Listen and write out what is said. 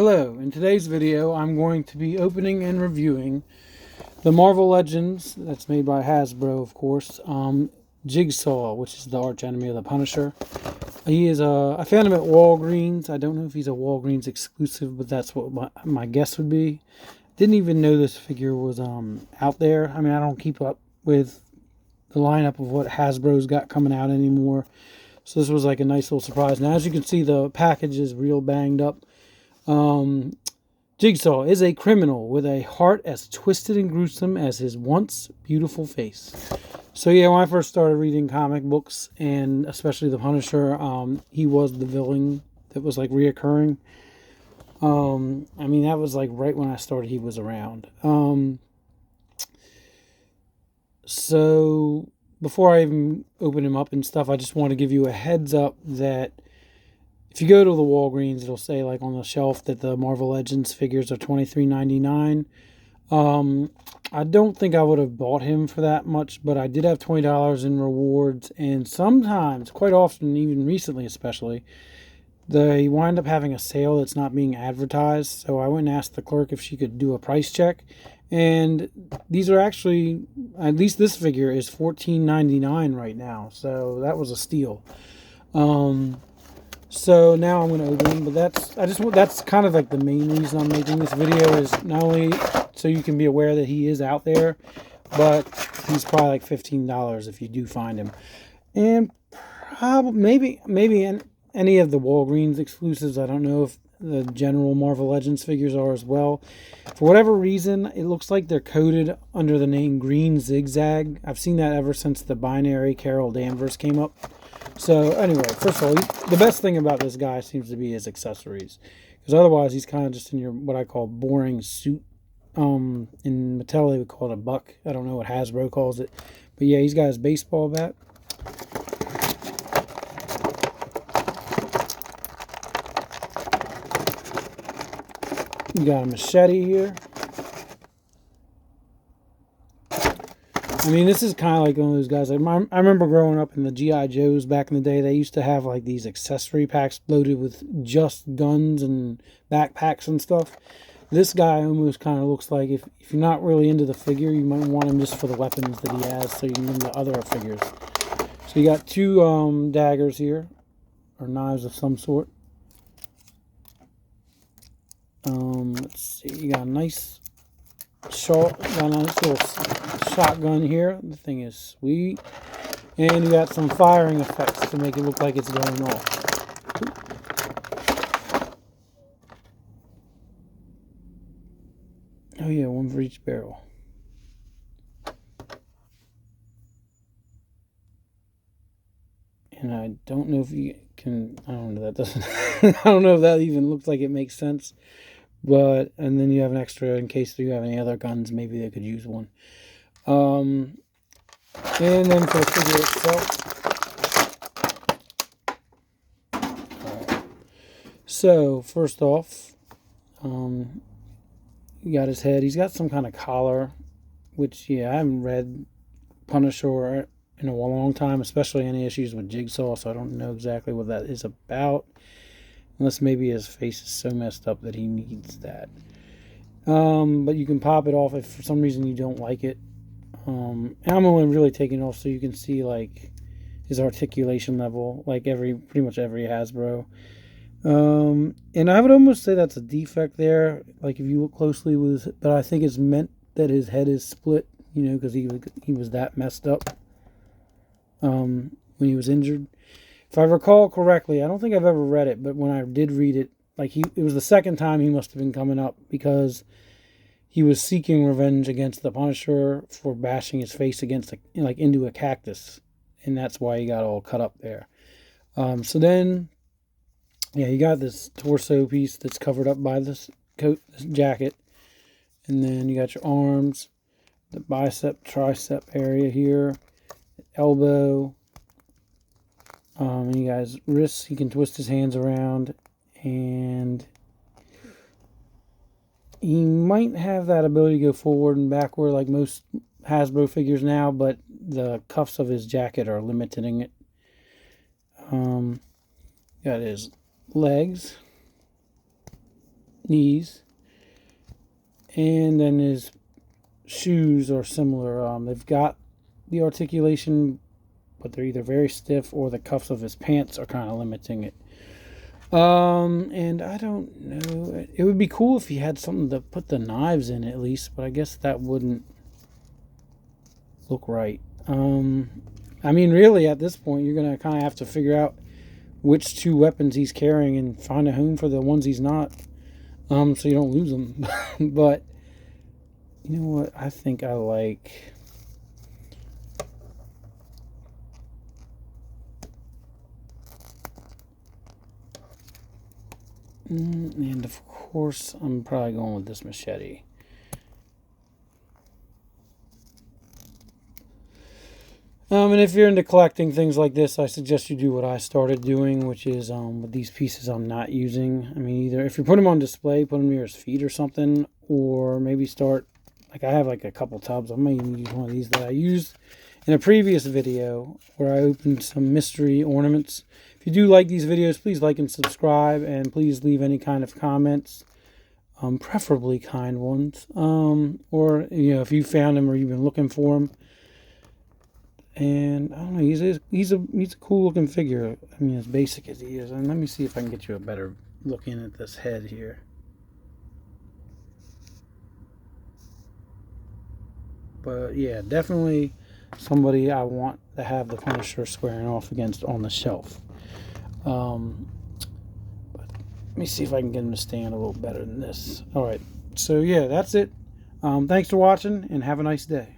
Hello, in today's video I'm going to be opening and reviewing the Marvel Legends, that's made by Hasbro of course, Jigsaw, which is the arch enemy of the Punisher. He is I found him at Walgreens. I don't know if he's a Walgreens exclusive, but that's what my guess would be. Didn't even know this figure was out there. I mean, I don't keep up with the lineup of what Hasbro's got coming out anymore. So this was like a nice little surprise. Now as you can see, the package is real banged up. Jigsaw is a criminal with a heart as twisted and gruesome as his once beautiful face. So yeah, when I first started reading comic books, and especially the Punisher, he was the villain that was like reoccurring. I mean, that was like right when I started he was around. So before I even open him up and stuff, I just want to give you a heads up that if you go to the Walgreens, it'll say like on the shelf that the Marvel Legends figures are $23.99. I don't think I would have bought him for that much, but I did have $20 in rewards, and sometimes, quite often, even recently especially, they wind up having a sale that's not being advertised. So I went and asked the clerk if she could do a price check, and these are actually, at least this figure is $14.99 right now, so that was a steal. So now I'm going to open him, but that's kind of like the main reason I'm making this video, is not only so you can be aware that he is out there, but he's probably like $15 if you do find him. And probably maybe any of the Walgreens exclusives. I don't know if the general Marvel Legends figures are as well. For whatever reason, it looks like they're coded under the name Green Zigzag. I've seen that ever since the binary Carol Danvers came up. So anyway, first of all, the best thing about this guy seems to be his accessories, because otherwise he's kind of just in your what I call boring suit. In Mattel they would call it a buck. I don't know what Hasbro calls it, but yeah, he's got his baseball bat. You got a machete here. I mean, this is kind of like one of those guys. Like I remember growing up in the G.I. Joes back in the day. They used to have like these accessory packs loaded with just guns and backpacks and stuff. This guy almost kind of looks like, if you're not really into the figure, you might want him just for the weapons that he has, so you can get into other figures. So you got two daggers here, or knives of some sort. Let's see. You got a nice little shotgun here. The thing is sweet. And you got some firing effects to make it look like it's going off. Oh yeah, one for each barrel. And I don't know if you can, I don't know, that doesn't, I don't know if that even looks like it makes sense. But, and then you have an extra in case you have any other guns, maybe they could use one. And then for the figure itself. So, first off, you got his head. He's got some kind of collar, which, yeah, I haven't read Punisher in a long time, especially any issues with Jigsaw, so I don't know exactly what that is about. Unless maybe his face is so messed up that he needs that. But you can pop it off if for some reason you don't like it. And I'm only really taking it off so you can see like his articulation level, like pretty much every Hasbro. And I would almost say that's a defect there, like if you look closely but I think it's meant that his head is split, you know, because he was that messed up when he was injured. If I recall correctly, I don't think I've ever read it, but when I did read it, like it was the second time he must have been coming up, because he was seeking revenge against the Punisher for bashing his face against into a cactus, and that's why he got all cut up there. So then, yeah, you got this torso piece that's covered up by this coat, this jacket, and then you got your arms, the bicep, tricep area here, elbow. And you guys, wrists, he can twist his hands around, and he might have that ability to go forward and backward like most Hasbro figures now, but the cuffs of his jacket are limiting it. Got his legs, knees. And then his shoes are similar. They've got the articulation, but they're either very stiff or the cuffs of his pants are kind of limiting it. And I don't know. It would be cool if he had something to put the knives in at least, but I guess that wouldn't look right. I mean, really, at this point, you're going to kind of have to figure out which two weapons he's carrying and find a home for the ones he's not, so you don't lose them. But, you know what? I think I like... And, of course, I'm probably going with this machete. And if you're into collecting things like this, I suggest you do what I started doing, which is with these pieces I'm not using. I mean, either if you put them on display, put them near his feet or something, or maybe start, like I have like a couple tubs. I may even use one of these that I used in a previous video where I opened some mystery ornaments. If you do like these videos, please like and subscribe, and please leave any kind of comments, preferably kind ones, or if you found them or you've been looking for them. And I don't know, he's a cool looking figure. I mean, as basic as he is. And let me see if I can get you a better look in at this head here. But yeah, definitely somebody I want to have the Punisher squaring off against on the shelf. But let me see if I can get him to stand a little better than this. All right, so yeah, that's it. Thanks for watching, and have a nice day.